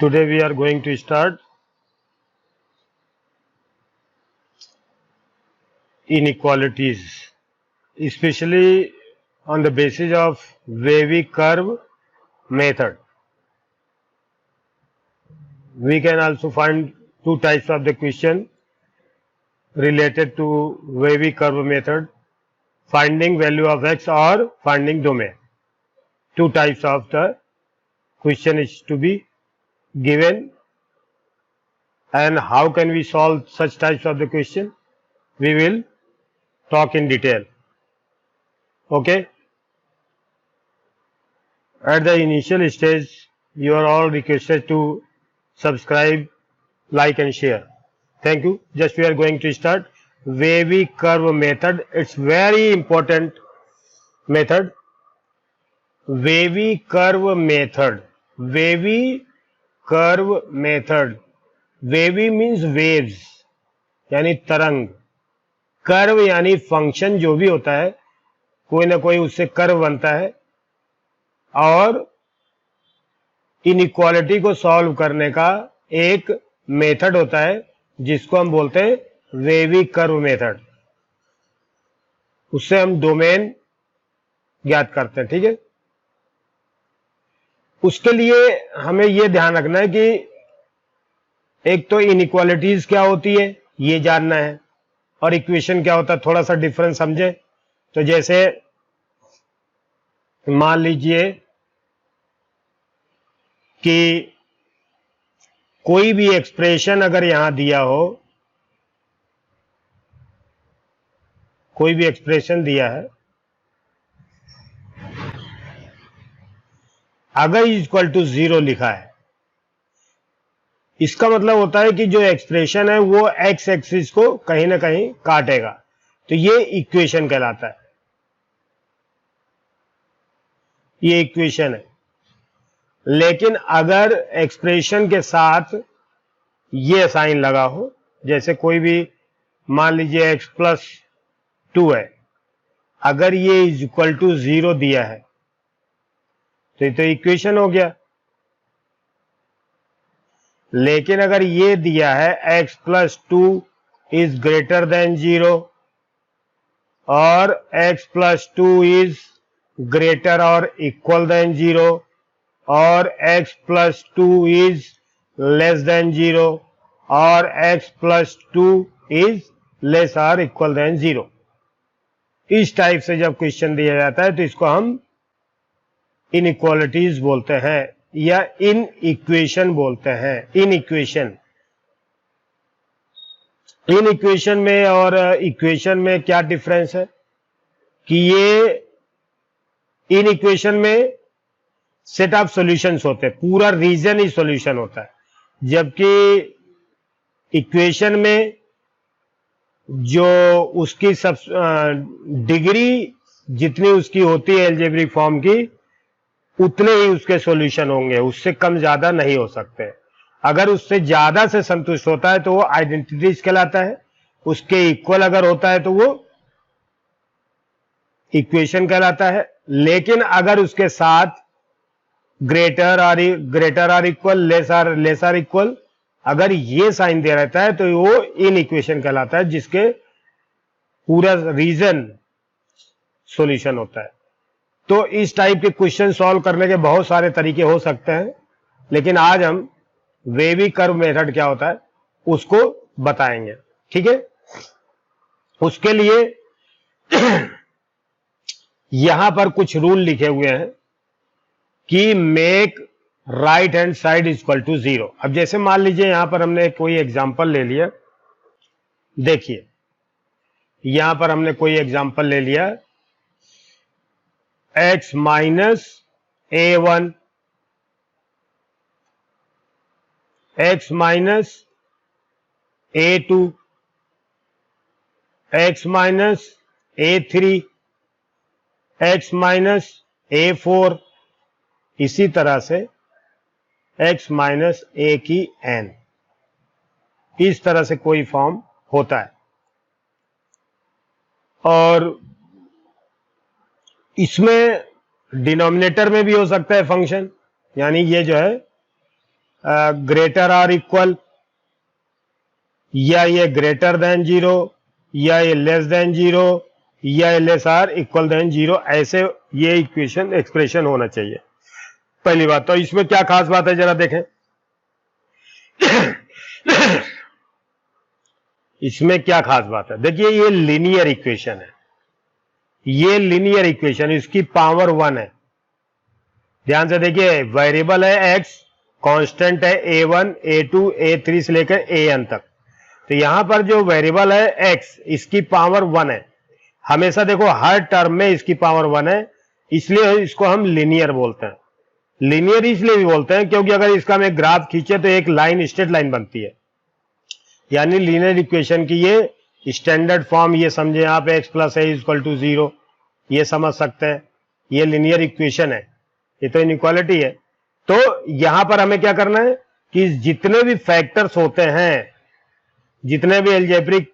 Today we are going to start inequalities, especially on the basis of wavy curve method. We can also find two types of the question related to wavy curve method: finding value of x or finding domain. Two types of the question is to be given, and how can we solve such types of the question? We will talk in detail. Okay. At the initial stage, you are all requested to subscribe, like and share. Thank you. Just we are going to start wavy curve method. It's very important method. Wavy curve method. Wavy curve method. Wavy means waves, यानी तरंग. Curve यानी function जो भी होता है, कोई ना कोई उससे कर्व बनता है, और इनइक्वालिटी को सॉल्व करने का एक मेथड होता है जिसको हम बोलते हैं वेवी कर्व मेथड. उससे हम डोमेन ज्ञात करते हैं. ठीक है. उसके लिए हमें यह ध्यान रखना है कि एक तो इनइक्वालिटीज क्या होती है ये जानना है, और इक्वेशन क्या होता है थोड़ा सा डिफरेंस समझे. तो जैसे मान लीजिए कि कोई भी एक्सप्रेशन अगर यहां दिया हो, कोई भी एक्सप्रेशन दिया है, अगर इक्वल टू 0 लिखा है, इसका मतलब होता है कि जो एक्सप्रेशन है वो एक्स एक्सिस को कहीं ना कहीं काटेगा. तो ये इक्वेशन कहलाता है. ये इक्वेशन है. लेकिन अगर एक्सप्रेशन के साथ ये साइन लगा हो, जैसे कोई भी मान लीजिए x प्लस 2 है, अगर ये इज इक्वल टू 0 दिया है तो ये तो इक्वेशन हो गया. लेकिन अगर ये दिया है x plus 2 is greater than 0 और x प्लस 2 इज ग्रेटर और इक्वल देन 0 और x plus 2 is less than 0 और x प्लस 2 इज लेस और इक्वल देन 0. इस टाइप से जब क्वेश्चन दिया जाता है तो इसको हम इनइक्वालिटीज बोलते हैं या इन इक्वेशन बोलते हैं. इन इक्वेशन में और इक्वेशन में क्या डिफरेंस है कि ये इन इक्वेशन में सेट ऑफ सॉल्यूशंस होते हैं, पूरा रीजन ही सॉल्यूशन होता है, जबकि इक्वेशन में जो उसकी सब डिग्री जितनी उसकी होती है एल्जेब्रिक फॉर्म की, उतने ही उसके सॉल्यूशन होंगे, उससे कम ज्यादा नहीं हो सकते. अगर उससे ज्यादा से संतुष्ट होता है तो वो आइडेंटिटीज कहलाता है, उसके इक्वल अगर होता है तो वो इक्वेशन कहलाता है. लेकिन अगर उसके साथ ग्रेटर और इक्वल, लेस और इक्वल, अगर ये साइन दे रहता है तो वो इन इक्वेशन कहलाता है, जिसके पूरा रीजन सॉल्यूशन होता है. तो इस टाइप के क्वेश्चन सॉल्व करने के बहुत सारे तरीके हो सकते हैं, लेकिन आज हम वेवी कर्व मेथड क्या होता है उसको बताएंगे. ठीक है. उसके लिए यहां पर कुछ रूल लिखे हुए हैं कि make right hand side equal to 0. अब जैसे मान लीजिए यहां पर हमने कोई एग्जांपल ले लिया. देखिए यहां पर हमने कोई एग्जांपल ले लिया, x minus a1, x minus a2, x minus a3, x minus a4, इसी तरह से x माइनस a की n. इस तरह से कोई फॉर्म होता है. और इसमें डिनोमिनेटर में भी हो सकता है फंक्शन, यानी ये जो है ग्रेटर और इक्वल, या ये ग्रेटर देन 0, या ये लेस देन 0, या ये लेस आर इक्वल देन 0, ऐसे ये इक्वेशन एक्सप्रेशन होना चाहिए। पहली बात तो इसमें क्या खास बात है जरा देखें। इसमें क्या खास बात है, देखिए ये लीनियर इक्वेशन है, ये लीनियर इक्वेशन, इसकी पावर 1 है। ध्यान से देखिए, वेरिएबल है x, कांस्टेंट है a1 a2 a3 से लेकर an तक। तो यहां पर जो वेरिएबल है x, इसकी पावर 1 है। हमेशा देखो हर टर्म में इसकी पावर 1 है, इसलिए इसको हम लीनियर बोलते हैं। लीनियर इसलिए भी बोलते हैं क्योंकि अगर इसका हम एक ग्राफ खींचे तो एक लाइन स्ट्रेट लाइन बनती है, यानी लीनियर इक्वेशन की ये स्टैंडर्ड फॉर्म, ये समझे आप x plus A equal to 0, ये समझ सकते हैं, ये लीनियर इक्वेशन है, ये तो इनइक्वालिटी है। तो यहां पर हमें क्या करना है कि जितने भी फैक्टर्स होते हैं, जितने भी अलजेब्रिक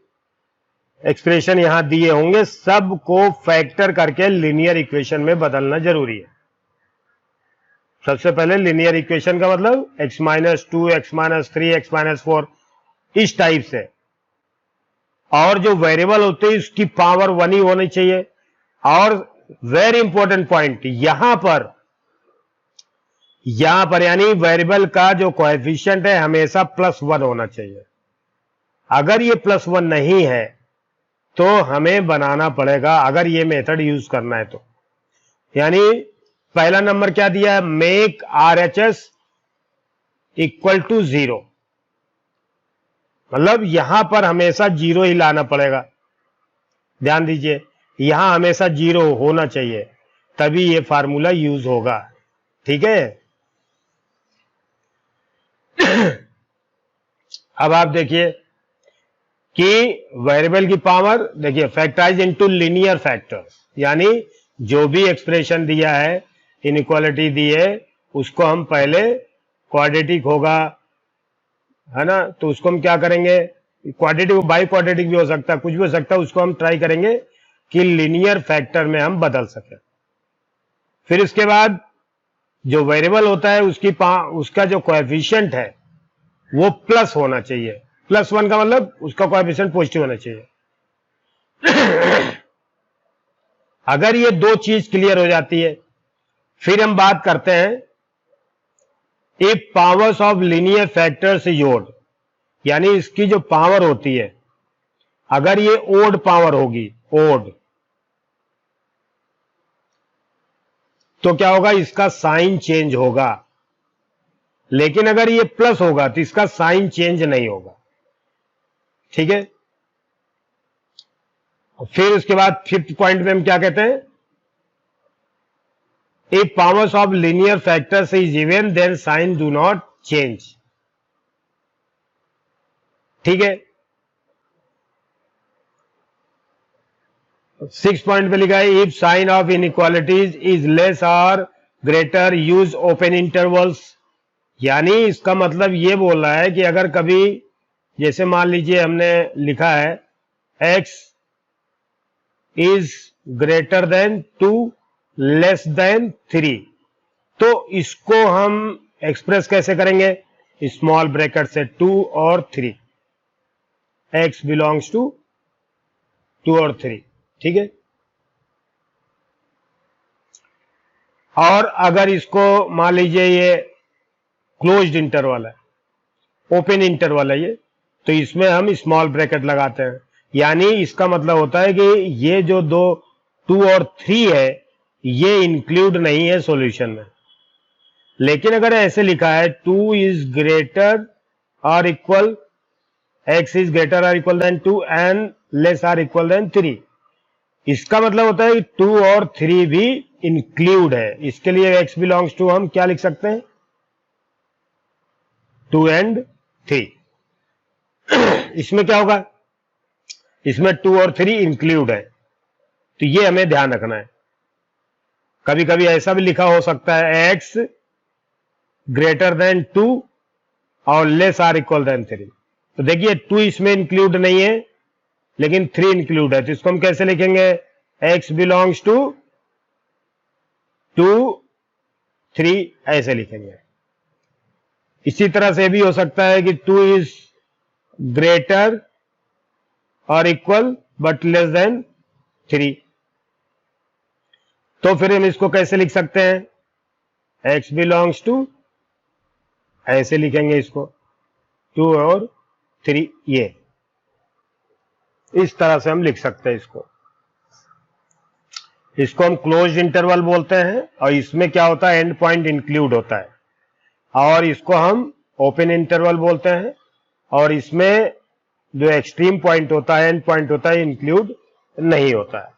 एक्सप्रेशन यहां दिए होंगे, सबको फैक्टर करके लीनियर इक्वेशन में बदलना जरूरी है। सबसे पहले लीनियर इक्वेशन का मतलब x-2 x-3 x-4 इस टाइप से, और जो वेरिएबल होते हैं उसकी पावर 1 ही होनी चाहिए। और वेरी इंपॉर्टेंट पॉइंट यहां पर यानी वेरिएबल का जो कोएफिशिएंट है हमेशा +1 होना चाहिए। अगर ये +1 नहीं है तो हमें बनाना पड़ेगा, अगर ये मेथड यूज करना है तो। यानी पहला नंबर क्या दिया है, मेक RHS इक्वल टू 0, मतलब यहां पर हमेशा 0 ही लाना पड़ेगा। ध्यान दीजिए, यहां हमेशा 0 होना चाहिए, तभी ये फार्मूला यूज होगा। ठीक है, अब आप देखिए कि वेरिएबल की पावर, देखिए फैक्टराइज इनटू लीनियर फैक्टर्स, यानी जो भी एक्सप्रेशन दिया है, इनइक्वालिटी दी है, उसको हम पहले क्वाड्रेटिक होगा, है ना, तो उसको हम क्या करेंगे, क्वाड्रेटिक बाई क्वाड्रेटिक भी हो सकता है, कुछ भी हो सकता है, उसको हम ट्राई करेंगे कि लीनियर फैक्टर में हम बदल सके। फिर उसके बाद जो वेरिएबल होता है उसका जो कोएफिशिएंट है वो प्लस होना चाहिए, +1 का मतलब उसका कोएफिशिएंट पॉजिटिव होना चाहिए। अगर ये दो चीज क्लियर हो जाती है, फिर हम बात करते हैं if powers of linear factors is odd, यानी इसकी जो पावर होती है, अगर ये ओड पावर होगी, ओड, तो क्या होगा, इसका साइन चेंज होगा। लेकिन अगर ये प्लस होगा तो इसका साइन चेंज नहीं होगा। ठीक है, फिर उसके बाद 5th पॉइंट में हम क्या कहते हैं, if powers of linear factors is even then sign do not change. ठीक है, 6th पॉइंट पे लिखा है if sign of inequalities is less और ग्रेटर यूज ओपन इंटरवल्स, यानी इसका मतलब ये बोल रहा है कि अगर कभी, जैसे मान लीजिए हमने लिखा है x is greater then 2 less than 3, तो इसको हम एक्सप्रेस कैसे करेंगे, स्मॉल ब्रैकेट से 2 और 3, x बिलोंग्स टू 2 और 3। ठीक है, और अगर इसको मान लीजिए ये क्लोज्ड इंटरवल है, ओपन इंटरवल है ये, तो इसमें हम स्मॉल ब्रैकेट लगाते हैं, यानी इसका मतलब होता है कि ये जो 2 और 3 है ये इंक्लूड नहीं है सॉल्यूशन में। लेकिन अगर ऐसे लिखा है 2 इज ग्रेटर और इक्वल, x इज ग्रेटर और इक्वल देन 2 एंड लेस और इक्वल देन 3, इसका मतलब होता है कि 2 और 3 भी इंक्लूड है। इसके लिए x बिलोंग्स टू हम क्या लिख सकते हैं, 2 एंड 3। इसमें क्या होगा, इसमें 2 और 3 इंक्लूड है, तो ये हमें ध्यान रखना है। कभी कभी ऐसा भी लिखा हो सकता है x ग्रेटर देन 2 और लेस आर इक्वल देन 3, तो देखिए 2 इसमें इंक्लूड नहीं है लेकिन 3 इंक्लूड है, तो इसको हम कैसे लिखेंगे, x बिलोंग्स टू 2 3, ऐसे लिखेंगे। इसी तरह से भी हो सकता है कि 2 इज ग्रेटर और इक्वल बट लेस देन 3। तो फिर हम इसको कैसे लिख सकते हैं? x बिलोंग्स टू, ऐसे लिखेंगे इसको, 2 और 3, ये इस तरह से हम लिख सकते हैं इसको हम क्लोज इंटरवल बोलते हैं, और इसमें क्या होता है, एंड पॉइंट इंक्लूड होता है, और इसको हम ओपन इंटरवल बोलते हैं, और इसमें जो एक्सट्रीम पॉइंट होता है, एंड पॉइंट होता है, इंक्लूड नहीं होता है।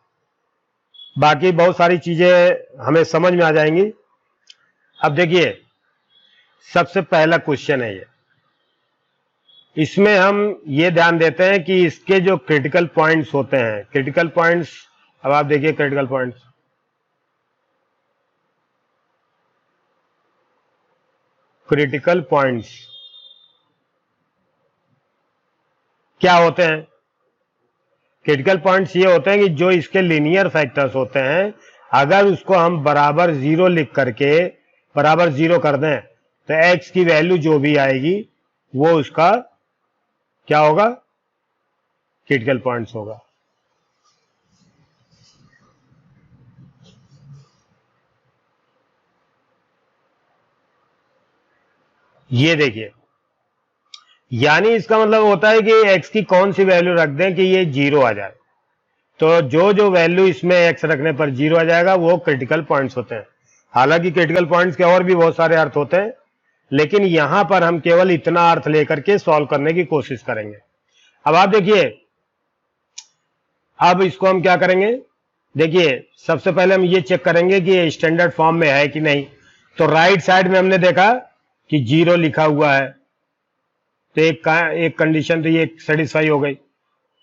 बाकी बहुत सारी चीजें हमें समझ में आ जाएंगी। अब देखिए, सबसे पहला क्वेश्चन है ये, इसमें हम ये ध्यान देते हैं कि इसके जो क्रिटिकल पॉइंट्स होते हैं, क्रिटिकल पॉइंट्स, अब आप देखिए क्रिटिकल पॉइंट्स, क्रिटिकल पॉइंट्स क्या होते हैं? क्रिटिकल पॉइंट्स ये होते हैं कि जो इसके लीनियर फैक्टर्स होते हैं, अगर उसको हम बराबर 0 लिख करके बराबर 0 कर दें, तो x की वैल्यू जो भी आएगी वो उसका क्या होगा? क्रिटिकल पॉइंट्स होगा। ये देखिए, यानी इसका मतलब होता है कि x की कौन सी वैल्यू रख दें कि ये 0 आ जाए, तो जो जो वैल्यू इसमें x रखने पर 0 आ जाएगा वो क्रिटिकल पॉइंट्स होते हैं। हालांकि क्रिटिकल पॉइंट्स के और भी बहुत सारे अर्थ होते हैं, लेकिन यहां पर हम केवल इतना अर्थ लेकर के सॉल्व करने की कोशिश करेंगे। अब आप देखिए, अब इसको हम क्या करेंगे? देखिए, सबसे पहले हम ये चेक करेंगे कि ये स्टैंडर्ड फॉर्म में है कि नहीं। तो राइट साइड में हमने देखा कि 0 लिखा हुआ है, तो एक कंडीशन तो ये सेटिस्फाई हो गई।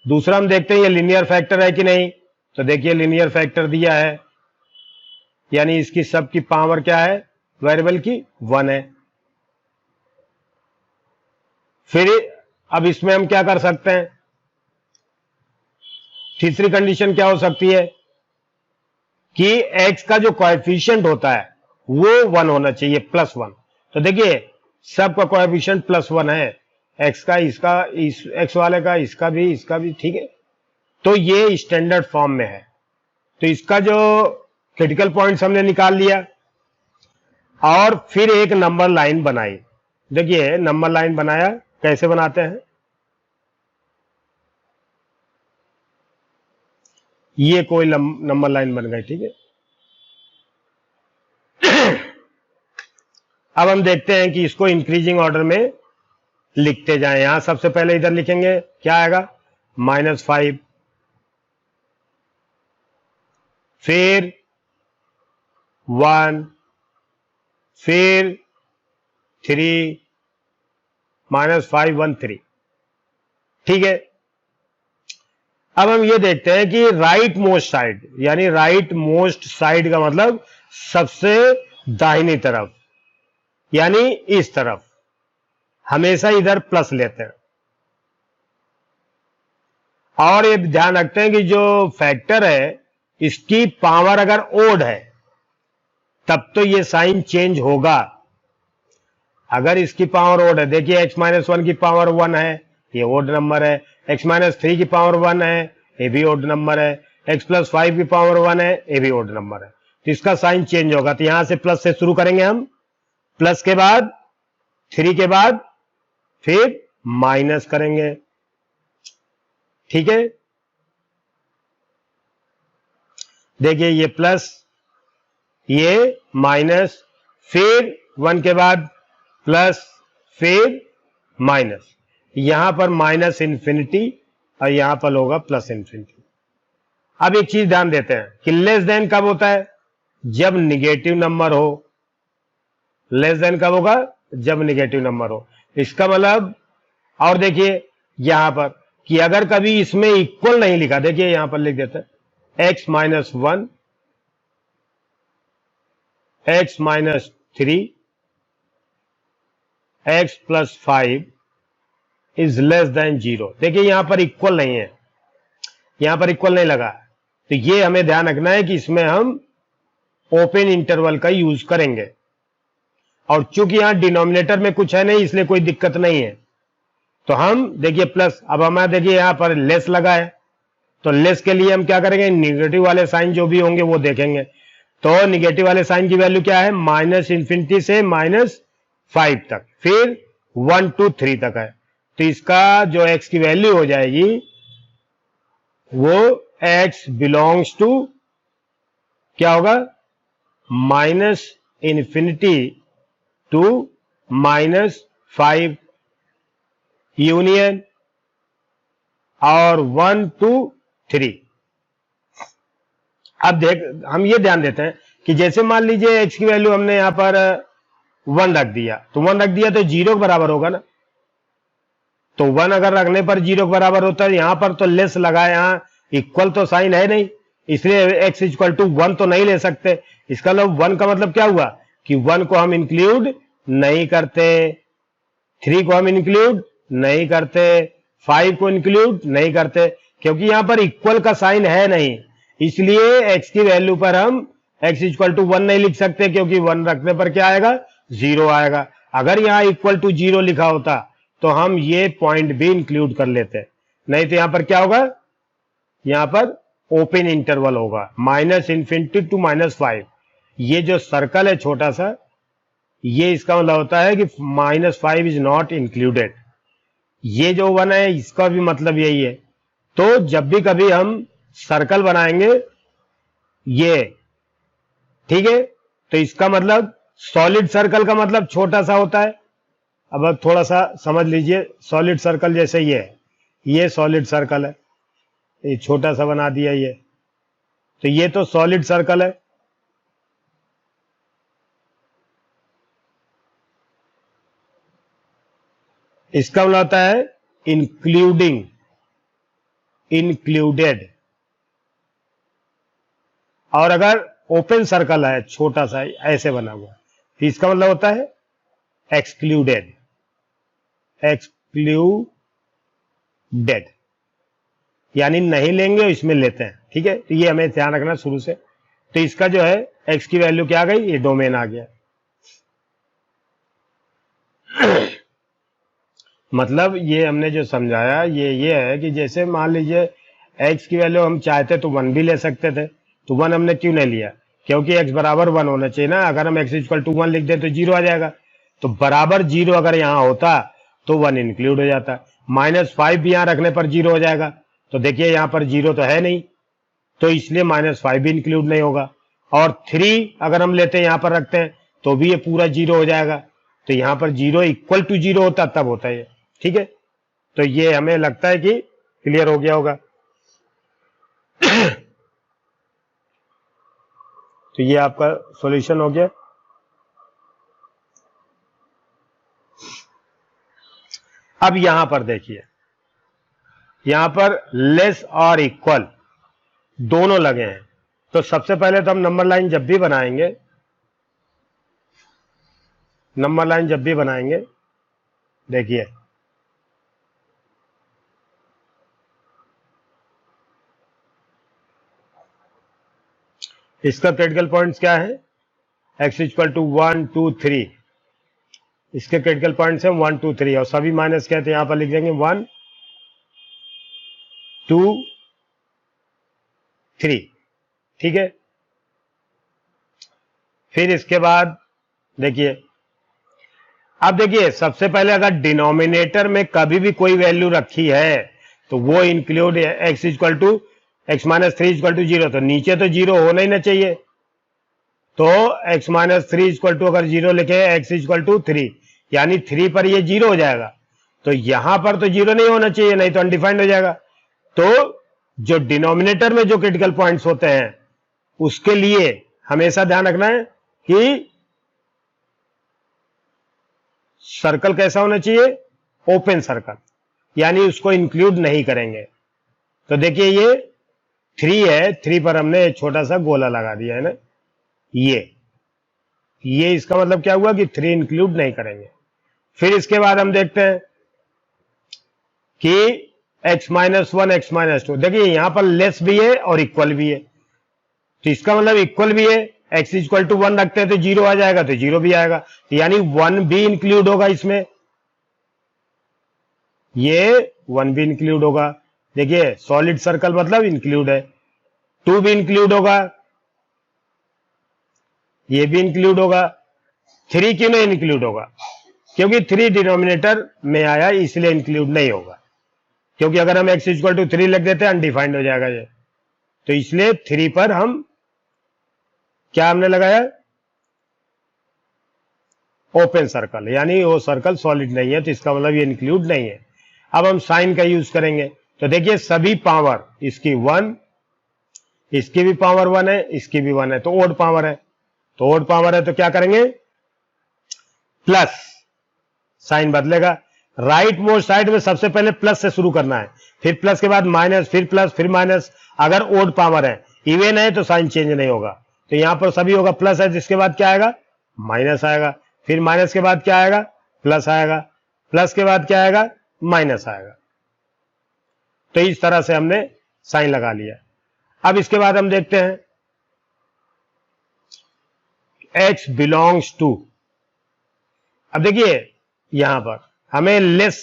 दूसरा हम देखते हैं ये लीनियर फैक्टर है कि नहीं, तो देखिए लीनियर फैक्टर दिया है, यानी इसकी सब की पावर क्या है? वेरिएबल की 1 है। फिर अब इसमें हम क्या कर सकते हैं? तीसरी कंडीशन क्या हो सकती है कि x का जो कोएफिशिएंट होता है वो 1 होना चाहिए, +1। तो देखिए, सबका कोएफिशिएंट +1 है, x का, इसका, इस x वाले का, इसका भी, ठीक है। तो ये स्टैंडर्ड फॉर्म में है। तो इसका जो क्रिटिकल पॉइंट्स हमने निकाल लिया, और फिर एक नंबर लाइन बनाई। देखिए, नंबर लाइन बनाया, कैसे बनाते हैं? ये कोई नंबर लाइन बन गई, ठीक है। अब हम देखते हैं कि इसको इंक्रीजिंग ऑर्डर में लिखते जाएं। यहां सबसे पहले इधर लिखेंगे, क्या आएगा? -5, फिर 1, फिर 3, -5, 1, 3, ठीक है। अब हम ये देखते हैं कि राइट मोस्ट साइड, यानी राइट मोस्ट साइड का मतलब सबसे दाहिनी तरफ, यानी इस तरफ, हमेशा इधर प्लस लेते हैं। और ये ध्यान रखते हैं कि जो फैक्टर है, इसकी पावर अगर ओड है तब तो ये साइन चेंज होगा। अगर इसकी पावर ओड है, देखिए x-1 की पावर 1 है, ये ओड नंबर है। x-3 की पावर 1 है, ये भी ओड नंबर है। x+5 की पावर 1 है, ये भी ओड नंबर है। तो इसका साइन चेंज होगा। तो यहां से प्लस से शुरू करेंगे हम, प्लस के बाद 3 के बाद फिर माइनस करेंगे, ठीक है। देखिए, ये प्लस, ये माइनस, फिर 1 के बाद प्लस, फिर माइनस, यहां पर माइनस इन्फिनिटी और यहां पर होगा प्लस इन्फिनिटी। अब एक चीज ध्यान देते हैं कि लेस देन कब होता है? जब निगेटिव नंबर हो। लेस देन कब होगा? जब निगेटिव नंबर हो। इसका मतलब, और देखिए यहां पर कि अगर कभी इसमें इक्वल नहीं लिखा, देखिए यहां पर लिख देते हैं x-1, x-3, x+5 is less than 0। देखिए यहां पर इक्वल नहीं है, यहां पर इक्वल नहीं लगा, तो ये हमें ध्यान रखना है कि इसमें हम ओपन इंटरवल का यूज करेंगे। और चूंकि यहां डिनोमिनेटर में कुछ है नहीं इसलिए कोई दिक्कत नहीं है। तो हम देखिए प्लस, अब हमारा देखिए यहां पर लेस लगा है, तो लेस के लिए हम क्या करेंगे, निगेटिव वाले साइन जो भी होंगे वो देखेंगे। तो निगेटिव वाले साइन की वैल्यू क्या है, -∞ से -5 तक, फिर 1 to 3 तक है। तो इसका जो x की वैल्यू हो जाएगी वो x बिलोंग्स टू क्या होगा, -∞ टू -5 यूनियन और 1 to 3। अब हम ये ध्यान देते हैं कि जैसे मान लीजिए x की वैल्यू हमने यहां पर 1 रख दिया, तो 1 रख दिया तो 0 के बराबर होगा ना। तो 1 अगर रखने पर 0 के बराबर होता है, यहां पर तो लेस लगा है, यहां इक्वल तो साइन है नहीं, इसलिए x इक्वल टू 1 तो नहीं ले सकते। इसका मतलब 1 का मतलब क्या हुआ कि 1 को हम इंक्लूड नहीं करते, 3 को हम इंक्लूड नहीं करते, 5 को इंक्लूड नहीं करते, क्योंकि यहां पर इक्वल का साइन है नहीं, इसलिए x की वैल्यू पर हम x इक्वल टू 1 नहीं लिख सकते, क्योंकि 1 रखने पर क्या आएगा, 0 आएगा। अगर यहां इक्वल टू 0 लिखा होता तो हम ये पॉइंट भी इंक्लूड कर लेते, नहीं तो यहां पर क्या होगा, यहां पर ओपन इंटरवल होगा -∞ टू -5। ये जो सर्कल है छोटा सा, ये इसका मतलब होता है कि -5 इज नॉट इंक्लूडेड। ये जो 1 है इसका भी मतलब यही है। तो जब भी कभी हम सर्कल बनाएंगे ये, ठीक है, तो इसका मतलब सॉलिड सर्कल का मतलब छोटा सा होता है। अब थोड़ा सा समझ लीजिए, सॉलिड सर्कल जैसे ये सॉलिड सर्कल है, ये छोटा सा बना दिया ये, तो ये तो सॉलिड सर्कल है। इसका मतलब होता है इंक्लूडिंग, इंक्लूडेड। और अगर ओपन सर्कल है छोटा सा ऐसे बना हुआ, तो इसका मतलब होता है एक्सक्लूडेड, एक्सक्लूडेड, यानी नहीं लेंगे इसमें लेते हैं, ठीक है। तो ये हमें ध्यान रखना शुरू से। तो इसका जो है x की वैल्यू क्या आ गई, ये डोमेन आ गया। मतलब ये हमने जो समझाया ये है कि जैसे मान लीजिए x की वैल्यू हम चाहते तो 1 भी ले सकते थे, तो 1 हमने क्यों नहीं लिया, क्योंकि x बराबर 1 होना चाहिए ना। अगर हम x इक्वल टू 1 लिख दें तो 0 आ जाएगा, तो बराबर 0 अगर यहां होता तो 1 इंक्लूड हो जाता। -5 भी यहां रखने पर 0 हो जाएगा, तो देखिए यहां पर 0 तो है नहीं, तो इसलिए -5 भी इंक्लूड नहीं होगा। और 3 अगर हम लेते हैं यहां पर रखते हैं तो भी ये पूरा 0 हो जाएगा, तो यहां पर 0 इक्वल टू 0 होता तब होता है ये, ठीक है। तो ये हमें लगता है कि क्लियर हो गया होगा। तो ये आपका सॉल्यूशन हो गया। अब यहां पर देखिए, यहां पर लेस और इक्वल दोनों लगे हैं। तो सबसे पहले तो हम नंबर लाइन जब भी बनाएंगे, नंबर लाइन जब भी बनाएंगे, देखिए इसका क्रिटिकल पॉइंट्स क्या है, x इक्वल टू 1 2 3, इसके क्रिटिकल पॉइंट्स हैं 1 2 3, और सभी माइनस क्या थे यहां पर लिख देंगे 1 2 3, ठीक है। फिर इसके बाद देखिए, अब देखिए सबसे पहले अगर डिनोमिनेटर में कभी भी कोई वैल्यू रखी है तो वो include x equal to x minus 3 equal to 0, तो नीचे तो 0 होना ही ना चाहिए। तो x माइनस 3 इक्वल टू अगर 0 लिखे x इक्वल टू 3, यानी 3 पर ये 0 हो जाएगा, तो यहां पर तो 0 नहीं होना चाहिए, नहीं तो अनडिफाइंड हो जाएगा। तो जो डिनोमिनेटर में जो क्रिटिकल पॉइंट्स होते हैं उसके लिए हमेशा ध्यान रखना है कि सर्कल कैसा होना चाहिए, ओपन सर्कल, यानी उसको इंक्लूड नहीं करेंगे। तो देखिए ये 3 है, 3 पर हमने एक छोटा सा गोला लगा दिया है ना, ये इसका मतलब क्या हुआ कि 3 इंक्लूड नहीं करेंगे। फिर इसके बाद हम देखते हैं कि x माइनस 1 x माइनस 2, देखिए यहां पर लेस भी है और इक्वल भी है, तो इसका मतलब इक्वल भी है, x इक्वल टू 1 रखते हैं तो 0 आ जाएगा, तो 0 भी आएगा, तो यानी 1 भी इंक्लूड होगा इसमें, ये 1 भी इंक्लूड होगा। देखिए सॉलिड सर्कल मतलब इंक्लूड है। 2 भी इंक्लूड होगा, ये भी इंक्लूड होगा। 3 क्यों नहीं इंक्लूड होगा? क्योंकि 3 डिनोमिनेटर में आया इसलिए इंक्लूड नहीं होगा, क्योंकि अगर हम x इक्वल टू 3 लिख देते हैं अनडिफाइंड हो जाएगा ये, तो इसलिए 3 पर हम क्या हमने लगाया, ओपन सर्कल, यानी वो सर्कल सॉलिड नहीं है, तो इसका मतलब ये इंक्लूड नहीं है। अब हम साइन का यूज करेंगे, तो देखिए सभी पावर इसकी 1, इसकी भी पावर 1 है, इसकी भी 1 है, तो ओड पावर है, तो ओड पावर है तो क्या करेंगे, प्लस, साइन बदलेगा। राइट मोस्ट साइड में सबसे पहले प्लस से शुरू करना है, फिर प्लस के बाद माइनस, फिर प्लस, फिर माइनस। अगर ओड पावर है, इवन है, तो साइन चेंज नहीं होगा, तो यहां पर सभी होगा प्लस है, जिसके बाद क्या आएगा, माइनस आएगा, फिर माइनस के बाद क्या आएगा, प्लस आएगा, प्लस के बाद क्या आएगा, माइनस आएगा। तो इस तरह से हमने साइन लगा लिया। अब इसके बाद हम देखते हैं x बिलोंग्स टू। अब देखिए यहां पर हमें लेस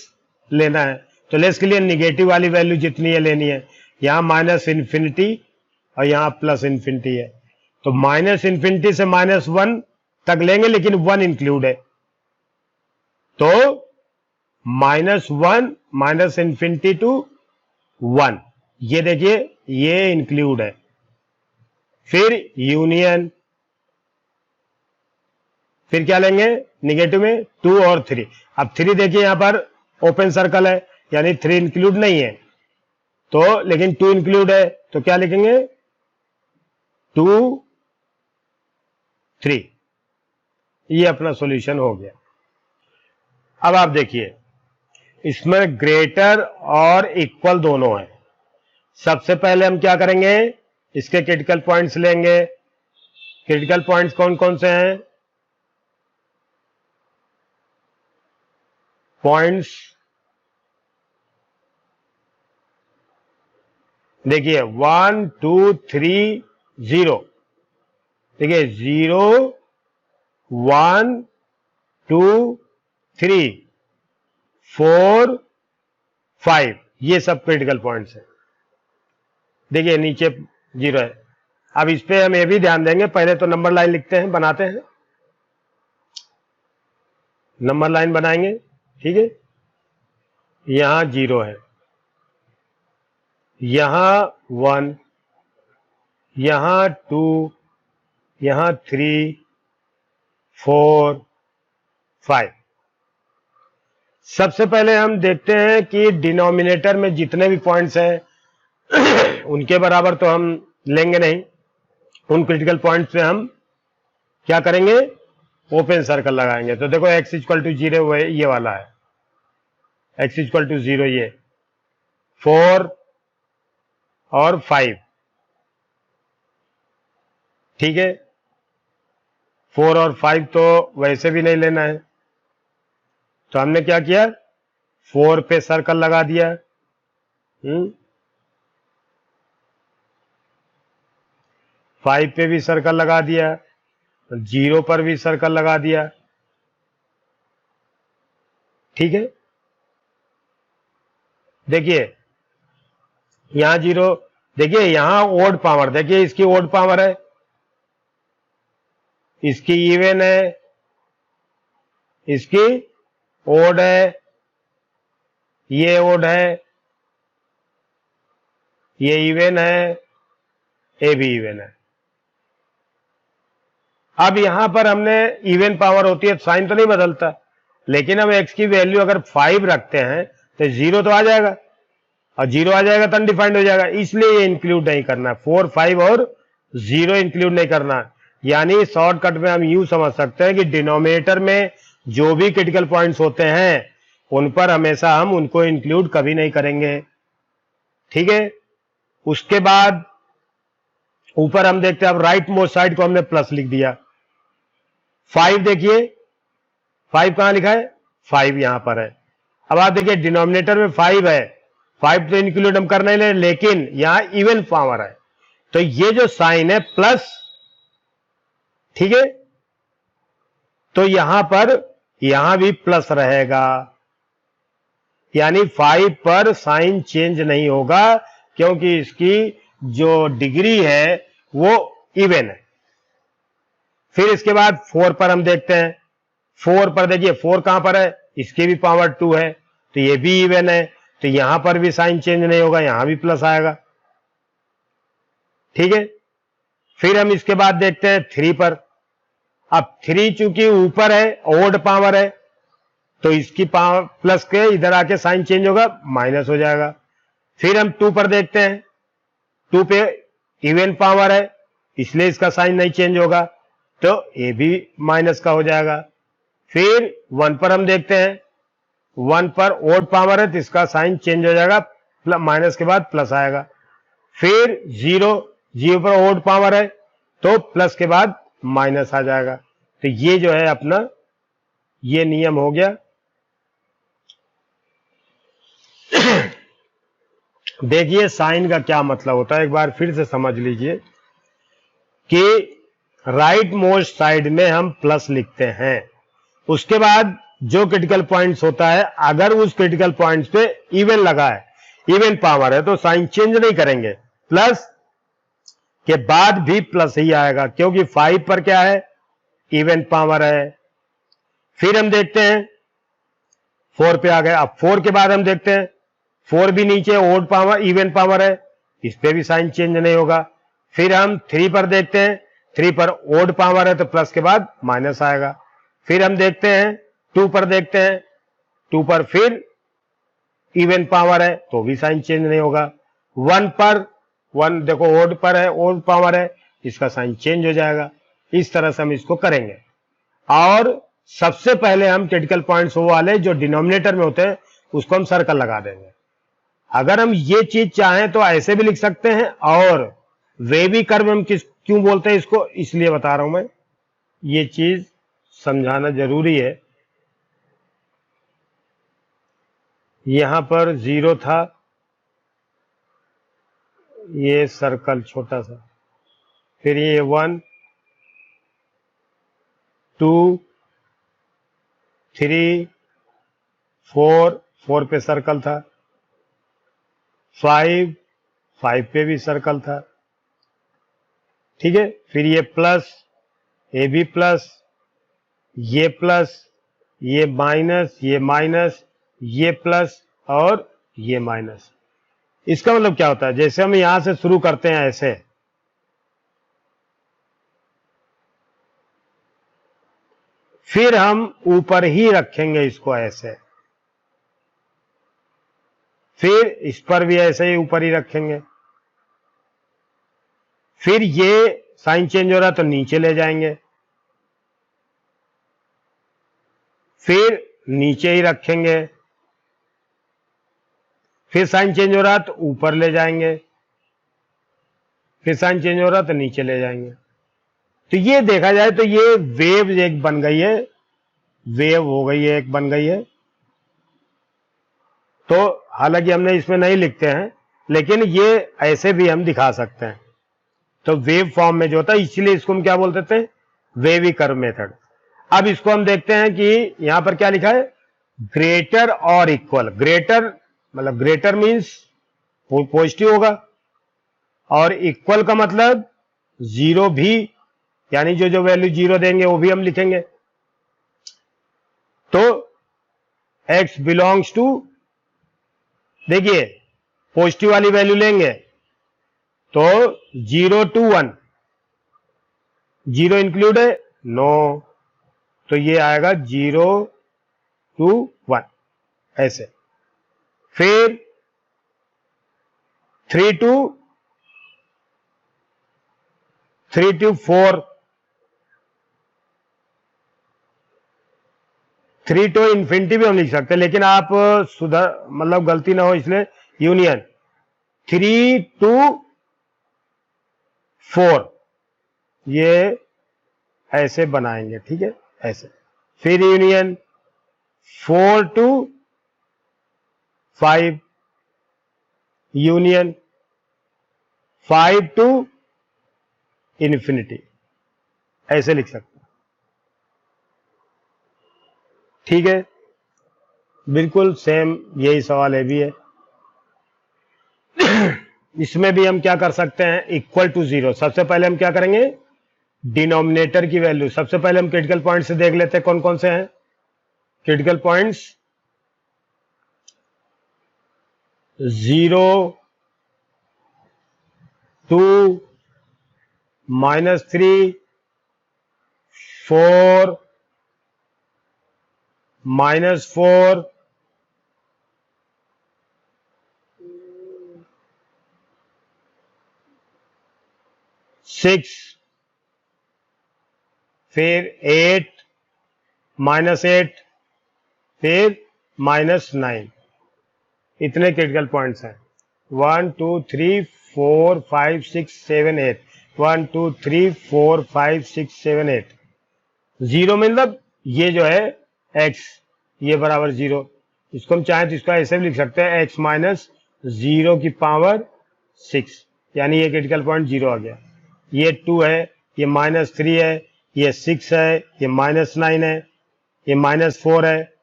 लेना है, तो लेस के लिए निगेटिव वाली वैल्यू जितनी है लेनी है। यहां माइनस इन्फिनिटी और यहां प्लस इन्फिनिटी है, तो माइनस इन्फिनिटी से -1 तक लेंगे, लेकिन 1 इंक्लूड है, तो -1 माइनस इन्फिनिटी टू 1, ये देखिए ये इंक्लूड है। फिर यूनियन, फिर क्या लेंगे निगेटिव में 2 और 3। अब 3 देखिए यहां पर ओपन सर्कल है, यानी 3 इंक्लूड नहीं है, तो लेकिन 2 इंक्लूड है, तो क्या लिखेंगे 2 3। ये अपना सॉल्यूशन हो गया। अब आप देखिए इसमें ग्रेटर और इक्वल दोनों है। सबसे पहले हम क्या करेंगे, इसके क्रिटिकल पॉइंट्स लेंगे। क्रिटिकल पॉइंट्स कौन कौन से हैं, पॉइंट्स देखिए 1 2 3 0, देखिए 0 1 2 3 4 5, ये सब क्रिटिकल पॉइंट्स है। देखिए नीचे 0 है। अब इस पे हम ये भी ध्यान देंगे, पहले तो नंबर लाइन लिखते हैं, बनाते हैं, नंबर लाइन बनाएंगे, ठीक है। यहां 0 है, यहां 1, यहां 2, यहां 3 4 5। सबसे पहले हम देखते हैं कि डिनोमिनेटर में जितने भी पॉइंट्स हैं उनके बराबर तो हम लेंगे नहीं, उन क्रिटिकल पॉइंट्स पे हम क्या करेंगे, ओपन सर्कल लगाएंगे। तो देखो x इक्वल टू 0 ये वाला है, x इक्वल टू 0, ये 4 और 5, ठीक है। 4 और 5 तो वैसे भी नहीं लेना है, तो हमने क्या किया, 4 पे सर्कल लगा दिया, 5 पे भी सर्कल लगा दिया, 0 पर भी सर्कल लगा दिया, ठीक है। देखिए यहां 0, देखिए यहां ओड पावर, देखिए इसकी ओड पावर है, इसकी इवन है, इसकी ओड है, ये ओड है, ये इवन है, ये भी इवन है। अब यहां पर हमने इवन पावर होती है, साइन तो नहीं बदलता, लेकिन हम x की वैल्यू अगर 5 रखते हैं तो 0 तो आ जाएगा, और 0 आ जाएगा तो अनडिफाइंड हो जाएगा, इसलिए ये इंक्लूड नहीं करना। 4 5 और 0 इंक्लूड नहीं करना, यानी शॉर्टकट में हम यूं समझ सकते हैं कि डिनोमिनेटर में जो भी क्रिटिकल पॉइंट्स होते हैं उन पर हमेशा हम उनको इंक्लूड कभी नहीं करेंगे, ठीक है। उसके बाद ऊपर हम देखते हैं, अब राइट मोस्ट साइड को हमने प्लस लिख दिया। 5 देखिए, 5 कहां लिखा है, 5 यहां पर है। अब आप देखिए डिनोमिनेटर में 5 है, 5 तो इंक्लूड हम कर नहीं ले, लेकिन यहां इवन पावर है, तो ये जो साइन है प्लस ठीक है, तो यहां भी प्लस रहेगा, यानी 5 पर साइन चेंज नहीं होगा क्योंकि इसकी जो डिग्री है वो इवन है। फिर इसके बाद 4 पर हम देखते हैं, 4 पर देखिए 4 कहां पर है, इसकी भी पावर 2 है तो ये भी इवन है, तो यहां पर भी साइन चेंज नहीं होगा, यहां भी प्लस आएगा। ठीक है, फिर हम इसके बाद देखते हैं 3 पर। अब 3 चूंकि ऊपर है, ओड पावर है, तो इसकी पावर प्लस के इधर आके साइन चेंज होगा, माइनस हो जाएगा। फिर हम 2 पर देखते हैं, 2 पे इवन पावर है इसलिए इसका साइन नहीं चेंज होगा, तो ये भी माइनस का हो जाएगा। फिर 1 पर हम देखते हैं, 1 पर ओड पावर है तो इसका साइन चेंज हो जाएगा, माइनस के बाद प्लस आएगा। फिर 0 पर ओड पावर है तो प्लस के बाद माइनस आ जाएगा। तो ये जो है अपना ये नियम हो गया। देखिए साइन का क्या मतलब होता है, एक बार फिर से समझ लीजिए कि राइट मोस्ट साइड में हम प्लस लिखते हैं, उसके बाद जो क्रिटिकल पॉइंट्स होता है अगर उस क्रिटिकल पॉइंट्स पे इवन लगा है, इवन पावर है तो साइन चेंज नहीं करेंगे, प्लस के बाद भी प्लस ही आएगा क्योंकि 5 पर क्या है, इवन पावर है। फिर हम देखते हैं 4 पे आ गए, अब 4 के बाद हम देखते हैं 4 भी नीचे ओड पावर इवन पावर है, इस पे भी साइन चेंज नहीं होगा। फिर हम 3 पर देखते हैं, 3 पर ओड पावर है तो प्लस के बाद माइनस आएगा। फिर हम देखते हैं 2 पर देखते हैं, 2 पर फिर इवन पावर है तो भी साइन चेंज नहीं होगा। 1 पर 1 देखो ओड पर है, ओड पावर है, इसका साइन चेंज हो जाएगा। इस तरह से हम इसको करेंगे। और सबसे पहले हम क्रिटिकल पॉइंट्स वो वाले जो डिनोमिनेटर में होते हैं उसको हम सर्कल लगा देंगे। अगर हम ये चीज चाहें तो ऐसे भी लिख सकते हैं, और वेवी कर्व हम क्यों बोलते हैं इसको, इसलिए बता रहा हूं मैं, ये चीज समझाना जरूरी है। यहां पर 0 था, ये सर्कल छोटा सा, फिर ये 1 2 3 4 पे सर्कल था, 5 पे भी सर्कल था। ठीक है, फिर ये प्लस, ये भी प्लस, ये प्लस, ये माइनस, ये माइनस, ये प्लस और ये माइनस। इसका मतलब क्या होता है, जैसे हम यहां से शुरू करते हैं ऐसे, फिर हम ऊपर ही रखेंगे इसको ऐसे, फिर इस पर भी ऐसे ही ऊपर ही रखेंगे, फिर ये साइन चेंज हो रहा तो नीचे ले जाएंगे, फिर नीचे ही रखेंगे, फिर साइन चेंज हो रहा तो ऊपर ले जाएंगे, फिर साइन चेंज हो रहा तो नीचे ले जाएंगे। तो ये देखा जाए तो ये वेव एक बन गई है, वेव हो गई है, एक बन गई है। तो हालांकि हमने इसमें नहीं लिखते हैं लेकिन ये ऐसे भी हम दिखा सकते हैं। तो वेव फॉर्म में जो होता है इसलिए इसको हम क्या बोलते थे, वेवी कर्व मेथड। अब इसको हम देखते हैं कि यहां पर क्या लिखा है, ग्रेटर और इक्वल। ग्रेटर मतलब ग्रेटर मींस पॉजिटिव होगा, और इक्वल का मतलब 0 भी, यानी जो जो वैल्यू 0 देंगे वो भी हम लिखेंगे। तो x बिलोंग्स टू, देखिए पॉजिटिव वाली वैल्यू लेंगे तो 0 to 1, 0 इंक्लूड है, नो, तो ये आएगा 0 to 1 ऐसे। फिर 3 to 4, 3 to इन्फिनिटी भी हम लिख सकते हैं, लेकिन आप सुधार मतलब गलती ना हो इसलिए यूनियन 3 to 4 ये ऐसे बनाएंगे, ठीक है ऐसे। फिर union 4 to 5, union 5 to infinity, ऐसे लिख सकते हैं। ठीक है, बिल्कुल सेम यही सवाल है भी है। इसमें भी हम क्या कर सकते हैं, इक्वल टू 0। सबसे पहले हम क्या करेंगे, डिनोमिनेटर की वैल्यू, सबसे पहले हम क्रिटिकल पॉइंट से देख लेते हैं कौन कौन से हैं क्रिटिकल पॉइंट्स। 0, 2, -3, 4, -4, 6, फिर 8, -8, फिर -9। इतने क्रिटिकल पॉइंट्स हैं। 1 2 3 4 5 6 7 8। 1 2 3 4 5 6 7 8। 0 मतलब ये जो है x, ये बराबर 0। इसको हम चाहें तो इसका ऐसे भी लिख सकते हैं, x माइनस 0 की पावर 6, यानी ये क्रिटिकल पॉइंट 0 आ गया। ये 2 है, ये -3 है, ये 6 है, ये -9 है, ये -4 है,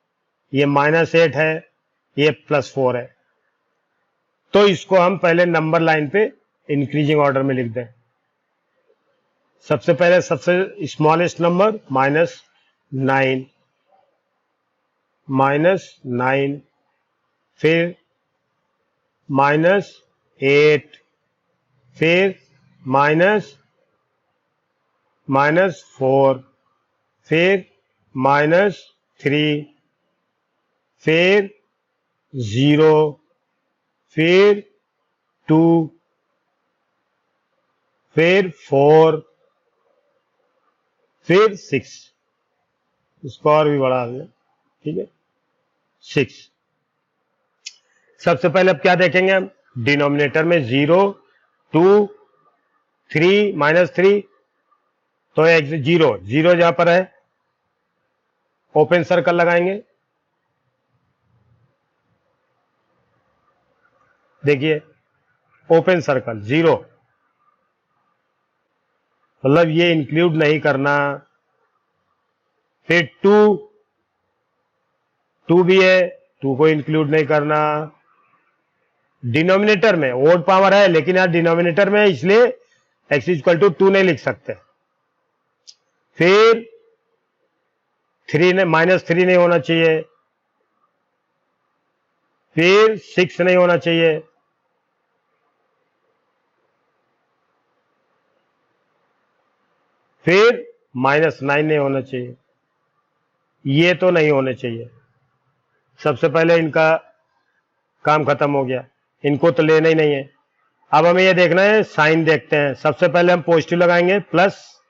ये -8 है, ये +4 है। तो इसको हम पहले नंबर लाइन पे इंक्रीजिंग ऑर्डर में लिख दें। सबसे पहले सबसे स्मॉलेस्ट नंबर -9, फिर -8, फिर -4, फिर -3, फिर 0, फिर 2, फिर 4, फिर 6। इसको और भी बढ़ा दें, ठीक है, 6। सबसे पहले अब क्या देखेंगे हम, डिनोमिनेटर में 0, 2, 3, -3, तो 0 0 जहां पर है ओपन सर्कल लगाएंगे। देखिए ओपन सर्कल 0, मतलब ये इंक्लूड नहीं करना। फिर 2 भी है, 2 को इंक्लूड नहीं करना। डिनोमिनेटर में ओड पावर है, लेकिन यहां डिनोमिनेटर में इसलिए x = 2 नहीं लिख सकते। फिर 3 ने -3 नहीं होना चाहिए, फिर 6 नहीं होना चाहिए, फिर -9 नहीं होना चाहिए। ये तो नहीं होने चाहिए। सबसे पहले इनका काम खत्म हो गया, इनको तो लेना ही नहीं है। अब हमें ये देखना है, साइन देखते हैं। सबसे पहले हम पॉजिटिव लगाएंगे प्लस।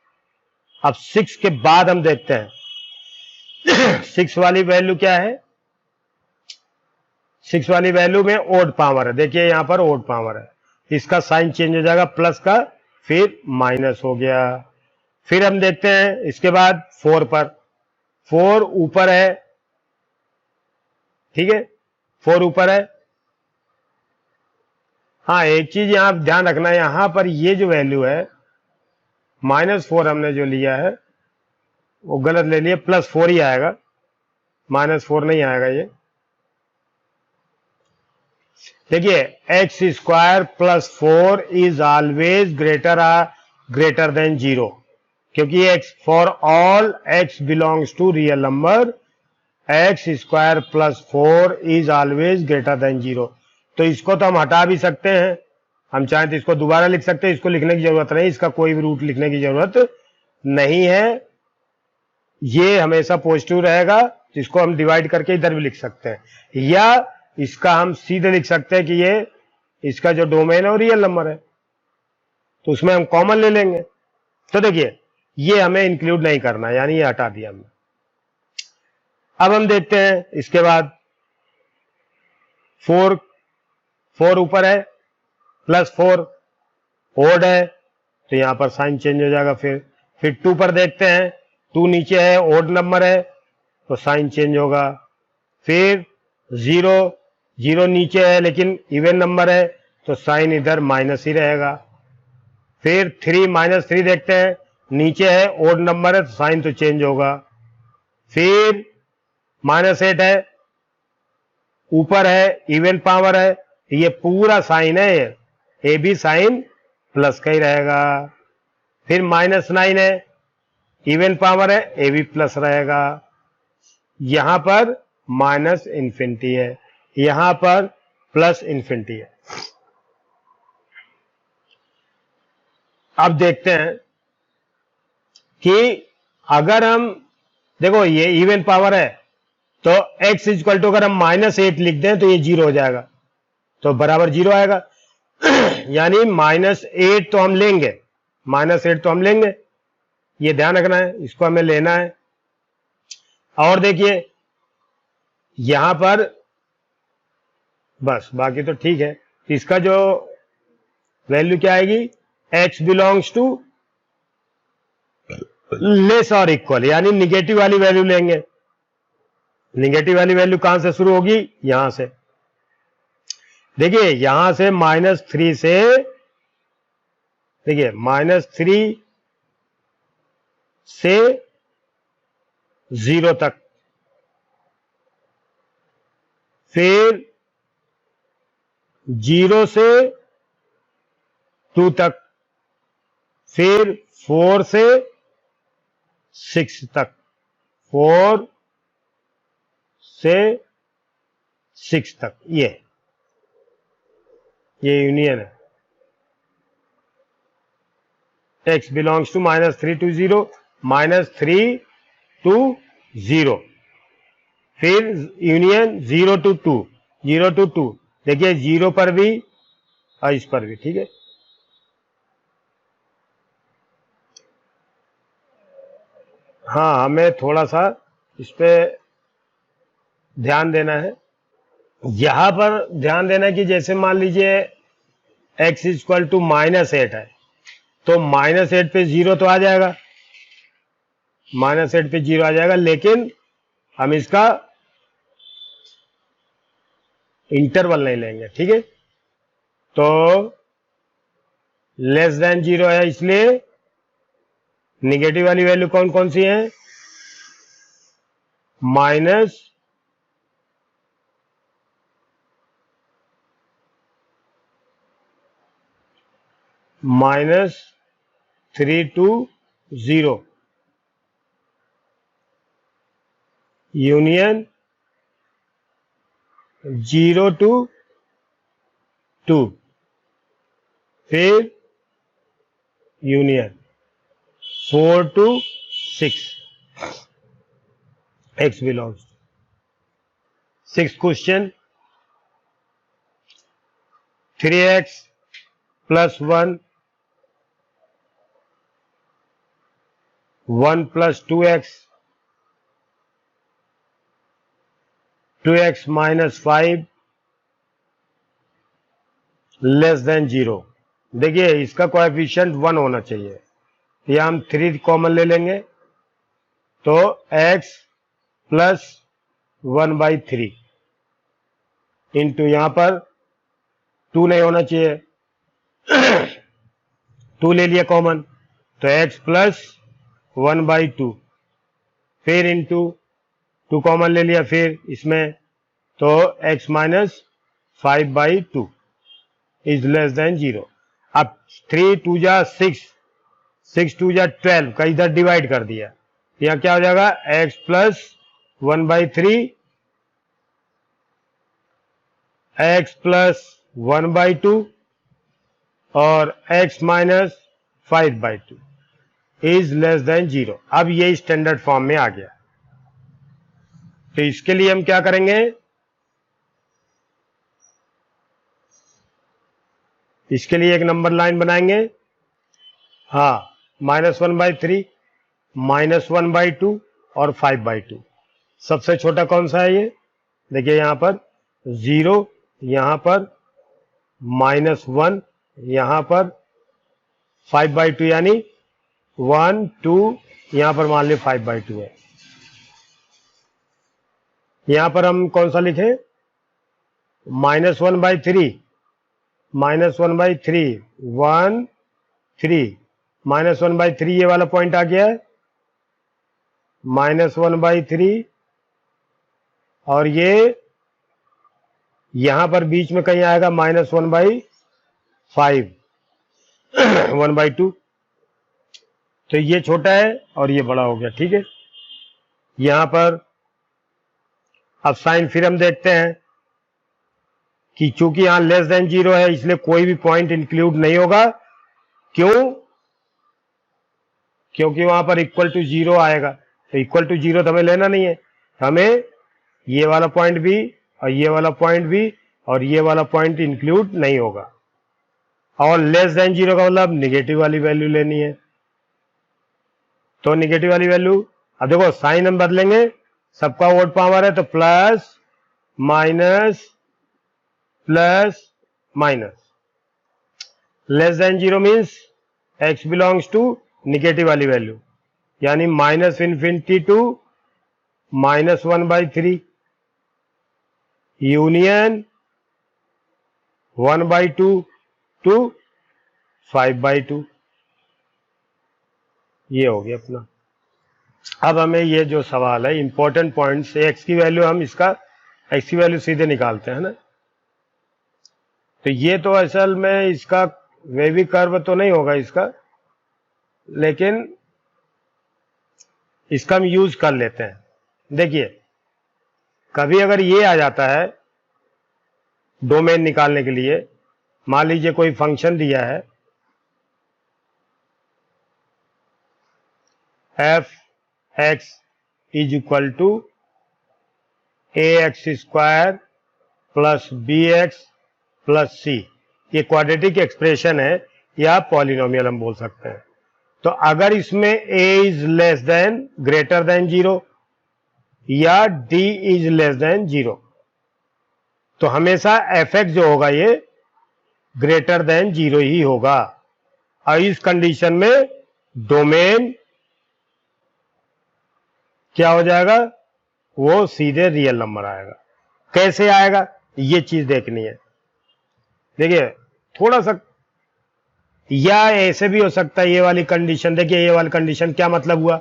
अब 6 के बाद हम देखते हैं 6 वाली वैल्यू क्या है। 6 वाली वैल्यू में ओड पावर है, देखिए यहां पर ओड पावर है, इसका साइन चेंज हो जाएगा प्लस का, फिर माइनस हो गया। फिर हम देखते हैं इसके बाद 4 पर, 4 ऊपर है, ठीक है, 4 ऊपर है। हाँ, एक चीज यहां ध्यान रखना है, यहां पर ये जो वैल्यू है -4 हमने जो लिया है वो गलत ले लिया, +4 ही आएगा, -4 नहीं आएगा ये। देखिए x² + 4 is always greater than 0, क्योंकि x for all x belongs to real number, x² + 4 is always greater than 0। तो इसको तो हम हटा भी सकते हैं, हम चाहें तो इसको दोबारा लिख सकते हैं, इसको लिखने की जरूरत नहीं, इसका कोई भी रूट लिखने की जरूरत नहीं है। ये हमेशा पॉजिटिव रहेगा, जिसको हम डिवाइड करके इधर भी लिख सकते हैं, या इसका हम सीधे लिख सकते हैं कि ये इसका जो डोमेन है वो रियल नंबर है, तो उसमें हम कॉमन ले लेंगे। तो देखिए ये हमें इंक्लूड नहीं करना, यानी ये हटा दिया हमने। अब हम देखते हैं इसके बाद 4 ऊपर है, +4 ओड है, तो यहां पर साइन चेंज हो जाएगा। फिर 2 पर देखते हैं, 2 नीचे है, ओड नंबर है, तो साइन चेंज होगा। फिर 0 नीचे है लेकिन इवन नंबर है, तो साइन इधर माइनस ही रहेगा। फिर 3 -3 देखते हैं, नीचे है ओड नंबर है तो साइन तो चेंज होगा। फिर -8 है, ऊपर है इवन पावर है, ये पूरा साइन है, ये भी साइन प्लस का ही रहेगा। फिर -9 है, इवन पावर है, ए भी प्लस रहेगा। यहां पर -इन्फिनिटी है, यहां पर +इन्फिनिटी है। अब देखते हैं कि अगर हम देखो ये इवन पावर है तो x इक्वल टू अगर हम -8 लिख दें तो ये 0 हो जाएगा, तो बराबर 0 आएगा। यानी -8 तो हम लेंगे, -8 तो हम लेंगे, ये ध्यान रखना है, इसको हमें लेना है। और देखिए यहां पर बस, बाकी तो ठीक है। इसका जो वैल्यू क्या आएगी, x बिलोंग्स टू लेस और इक्वल, यानी निगेटिव वाली वैल्यू लेंगे। निगेटिव वाली वैल्यू कहां से शुरू होगी, यहां से। देखिए यहां से -3 से, देखिए -3 से 0 तक, फिर 0 से 2 तक, फिर 4 से 6 तक, 4 से 6 तक, ये यूनियन है। x belongs to -3 to 0, -3 to 0, फिर यूनियन 0 to 2, 0 to 2। देखिए 0 पर भी और इस पर भी, ठीक है। हाँ, हमें थोड़ा सा इस पे ध्यान देना है। यहां पर ध्यान देना है कि जैसे मान लीजिए x इक्वल टू -8 है, तो -8 पे 0 तो आ जाएगा, -8 पे 0 आ जाएगा, लेकिन हम इसका इंटरवल नहीं लेंगे, ठीक है। तो लेस देन 0 है, इसलिए निगेटिव वाली वैल्यू कौन कौन सी है, -3 to 0, यूनियन 0 to 2, फिर union 4 to 6, x belongs to। 6th question, 3x plus 1, 1 plus 2x, 2x minus 5 less than 0। देखिए इसका कोएफिशिएंट 1 होना चाहिए, या हम 3 कॉमन ले लेंगे, तो x प्लस 1/3 इंटू यहां पर 2 नहीं होना चाहिए, 2 ले लिया कॉमन, तो x प्लस 1/2, फिर इंटू 2 कॉमन ले लिया फिर इसमें, तो x minus 5/2 is less than 0। अब 3 2 जा 6, 6 2 जा 12 का इधर डिवाइड कर दिया, यहां क्या हो जाएगा, x प्लस 1/3, x प्लस 1/2 और x minus 5/2 is less than 0। अब ये स्टैंडर्ड फॉर्म में आ गया। तो इसके लिए हम क्या करेंगे, इसके लिए एक नंबर लाइन बनाएंगे। हाँ, -1/3, -1/2 और 5/2। सबसे छोटा कौन सा है ये, देखिए यहां पर 0, यहां पर -1, यहां पर 5/2 यानी 1 2, यहां पर मान लीजिए 5/2 है। यहां पर हम कौन सा लिखें, -1/3, -1/3 1 3 -1/3 ये वाला पॉइंट आ गया है, -1/3, और ये यहां पर बीच में कहीं आएगा -1/5, 1/2। तो ये छोटा है और ये बड़ा हो गया, ठीक है। यहां पर अब साइन फिर हम देखते हैं कि चूंकि यहां लेस देन 0 है इसलिए कोई भी पॉइंट इंक्लूड नहीं होगा। क्यों? क्योंकि वहां पर इक्वल टू 0 आएगा, तो इक्वल टू 0 तो हमें लेना नहीं है। हमें ये वाला पॉइंट भी और ये वाला पॉइंट भी और ये वाला पॉइंट इंक्लूड नहीं होगा। और लेस देन 0 का मतलब निगेटिव वाली वैल्यू लेनी है। तो निगेटिव वाली वैल्यू, अब देखो साइन हम बदलेंगे, सबका ओड पावर है तो plus minus plus minus. Less than 0 means x belongs to negative वाली वैल्यू, यानी -∞ टू -1/3 यूनियन 1/2 टू 5/2। ये हो गया अपना। अब हमें ये जो सवाल है इंपॉर्टेंट पॉइंट से x की वैल्यू, हम इसका x की वैल्यू सीधे निकालते हैं ना। तो ये तो असल में इसका वेवी कर्व तो नहीं होगा इसका, लेकिन इसका हम यूज कर लेते हैं। देखिए कभी अगर ये आ जाता है डोमेन निकालने के लिए, मान लीजिए कोई फंक्शन दिया है f(x) is equal to ax² plus bx plus c। ये क्वाड्रेटिक एक्सप्रेशन है या पॉलिनोमियल हम बोल सकते हैं। तो अगर इसमें a is less then greater than 0 या d इज लेस देन 0, तो हमेशा fx जो होगा ये ग्रेटर देन 0 ही होगा। और इस कंडीशन में डोमेन क्या हो जाएगा? वो सीधे रियल नंबर आएगा। कैसे आएगा ये चीज देखनी है। देखिए थोड़ा सा, या ऐसे भी हो सकता है ये वाली कंडीशन। देखिए ये वाली कंडीशन क्या मतलब हुआ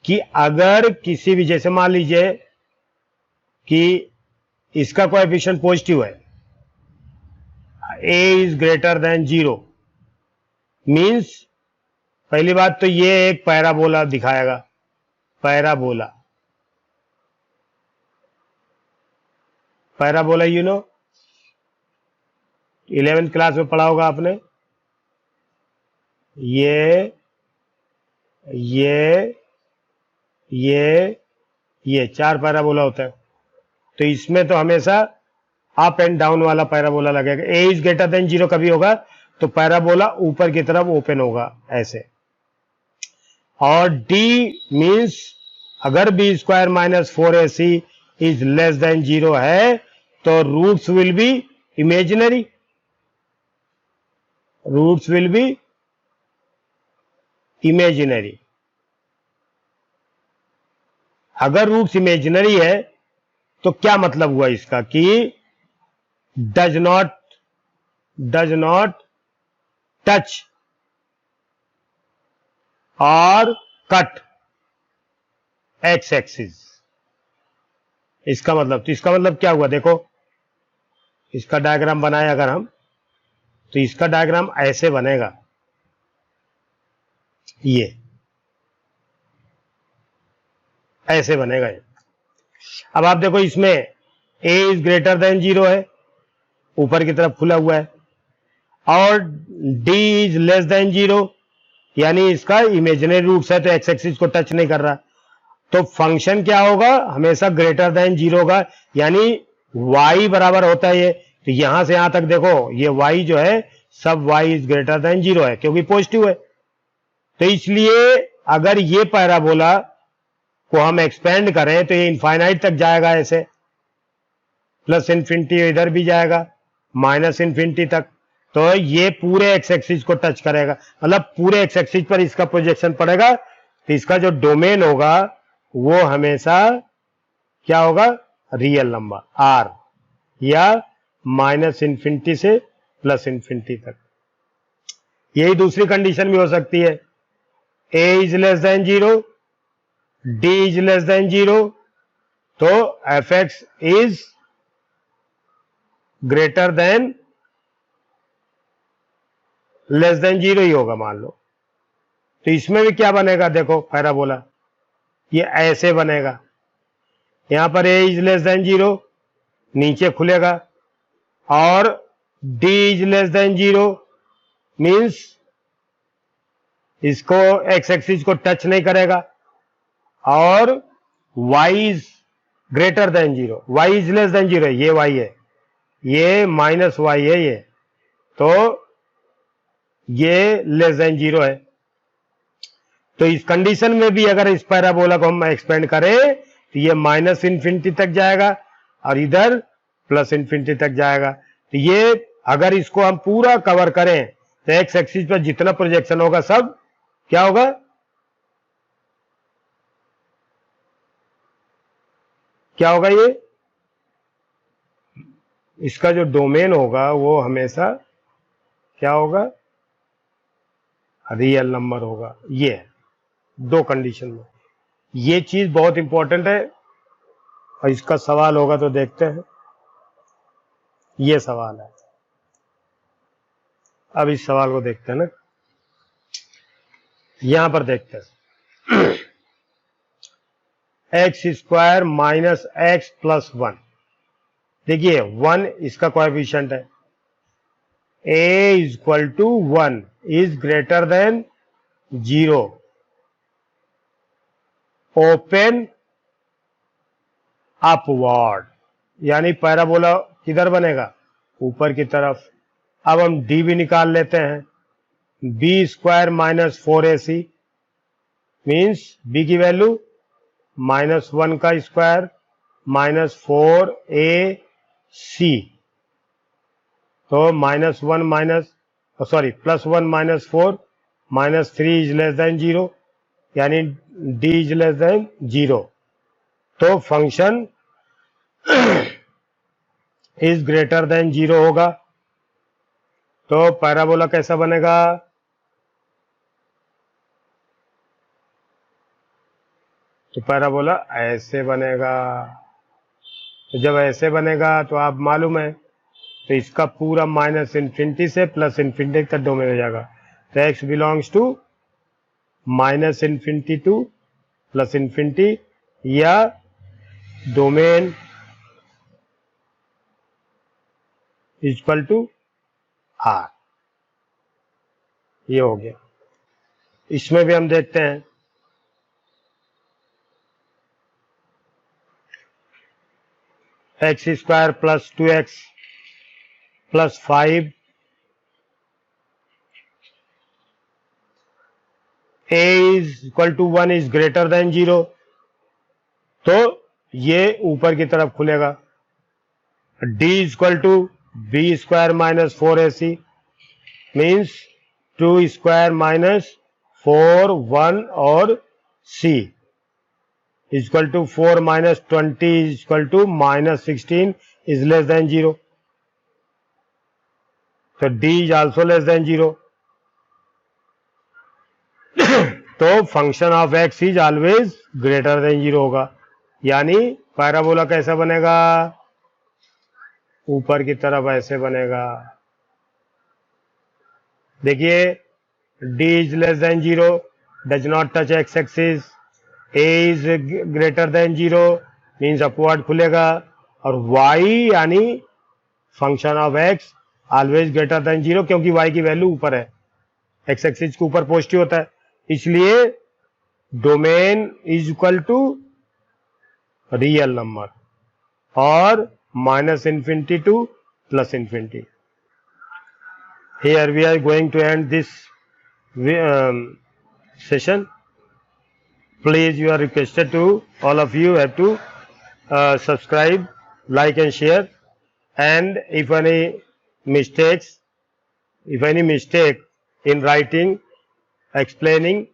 कि अगर किसी भी, जैसे मान लीजिए कि इसका कोएफिशिएंट पॉजिटिव है, a is greater than 0 means पहली बात तो ये एक पैराबोला दिखाएगा। पैराबोला, पैराबोला 11th क्लास में पढ़ा होगा आपने। ये चार पैराबोला होता है। तो इसमें तो हमेशा अप एंड डाउन वाला पैराबोला लगेगा। a इज ग्रेटर देन 0 कभी होगा तो पैराबोला ऊपर की तरफ ओपन होगा ऐसे। और d मींस अगर b² - 4ac is less than 0 है तो roots will be imaginary. Roots will be imaginary. अगर रूट्स इमेजिनरी है तो क्या मतलब हुआ इसका कि डज नॉट टच और कट एक्स एक्सिस। इसका मतलब, तो इसका मतलब क्या हुआ? देखो इसका डायग्राम बनाए अगर हम, तो इसका डायग्राम ऐसे बनेगा, ये ऐसे बनेगा ये। अब आप देखो इसमें a इज ग्रेटर देन 0 है, ऊपर की तरफ खुला हुआ है, और d इज लेस देन 0 यानी इसका इमेजिनरी रूट्स है तो एक्स एक्सिस को टच नहीं कर रहा। तो फंक्शन क्या होगा? हमेशा ग्रेटर देन 0 होगा, यानी y बराबर होता है ये। तो यहां से यहां तक देखो ये y जो है सब y इज ग्रेटर देन 0 है क्योंकि पॉजिटिव है। तो इसलिए अगर ये पैराबोला को हम एक्सपेंड करें तो ये इनफाइनाइट तक जाएगा ऐसे, प्लस इन्फिनिटी इधर भी जाएगा -∞ तक। तो ये पूरे एक्स एक्सिस को टच करेगा, मतलब पूरे एक्स एक्सिस पर इसका प्रोजेक्शन पड़ेगा। तो इसका जो डोमेन होगा वो हमेशा क्या होगा? रियल नंबर r, या -∞ से +∞ तक। यही दूसरी कंडीशन भी हो सकती है, a is less than 0, d is less than 0, तो fx is greater than less than 0 ही होगा मान लो। तो इसमें भी क्या बनेगा, देखो पैराबोला ये ऐसे बनेगा, यहां पर a इज लेस देन 0 नीचे खुलेगा और d is less than 0 means इसको x एक्सिस को टच नहीं करेगा, और y is greater than 0, y is less than 0, ये y है, ये माइनस y है, ये तो ये लेस देन 0 है। तो इस कंडीशन में भी अगर इस पैराबोला को हम एक्सपेंड करें तो ये माइनस इन्फिनिटी तक जाएगा और इधर प्लस इन्फिनिटी तक जाएगा। तो ये अगर इसको हम पूरा कवर करें तो एक्स एक्सिस पर जितना प्रोजेक्शन होगा सब क्या होगा, क्या होगा, ये इसका जो डोमेन होगा वो हमेशा क्या होगा, रियल नंबर होगा। ये दो कंडीशन में ये चीज बहुत इंपॉर्टेंट है और इसका सवाल होगा तो देखते हैं। ये सवाल है, अब इस सवाल को देखते हैं ना, यहां पर देखते हैं X square minus X plus 1, देखिए 1 इसका कोएफिशिएंट है, a is equal to 1 is greater than 0, open upward, यानी पैराबोला किधर बनेगा, ऊपर की तरफ। अब हम d भी निकाल लेते हैं, b square minus 4ac means b की वैल्यू -1 का स्क्वायर माइनस 4ac, तो -1 minus +1 minus 4 -3 is less than 0, यानी d इज लेस देन 0, तो फंक्शन इज ग्रेटर देन 0 होगा। तो पैराबोला कैसा बनेगा, तो पैराबोला ऐसे बनेगा। तो जब ऐसे बनेगा तो आप मालूम है तो इसका पूरा माइनस इन्फिनिटी से प्लस इन्फिनिटी तक डोमेन हो जाएगा। तो x belongs to minus infinity to plus infinity, या डोमेन इक्वल टू r, ये हो गया। इसमें भी हम देखते हैं, X square plus 2x plus 5 a is equal to 1 is greater than 0, तो ये ऊपर की तरफ खुलेगा। d is equal to b square minus 4ac means 2 square minus 4 1 और c is equal to 4 minus 20 is equal to -16 is less than 0, तो d is also less than 0। तो function of x is always greater than 0 होगा, यानी parabola कैसा बनेगा, ऊपर की तरफ ऐसे बनेगा। देखिए d is less than 0 does not touch x axis, a is greater than 0 means upward खुलेगा, और y यानी function of x always greater than 0, क्योंकि y की वैल्यू ऊपर है, x एक्सिस के ऊपर पॉजिटिव होता है, इसलिए domain is equal to real number और minus infinity to plus infinity. Here we are going to end this session. Please, you are requested to, all of you have to subscribe, like and share, and if any mistake in writing, explaining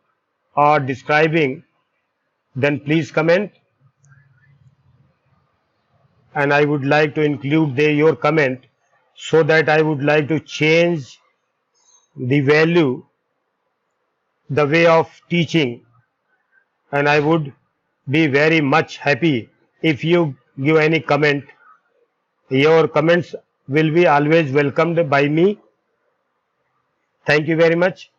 or describing, then please comment, and I would like to include your comment, so that I would like to change the value, the way of teaching, and I would be very much happy if you give any comment. Your comments will be always welcomed by me. Thank you very much.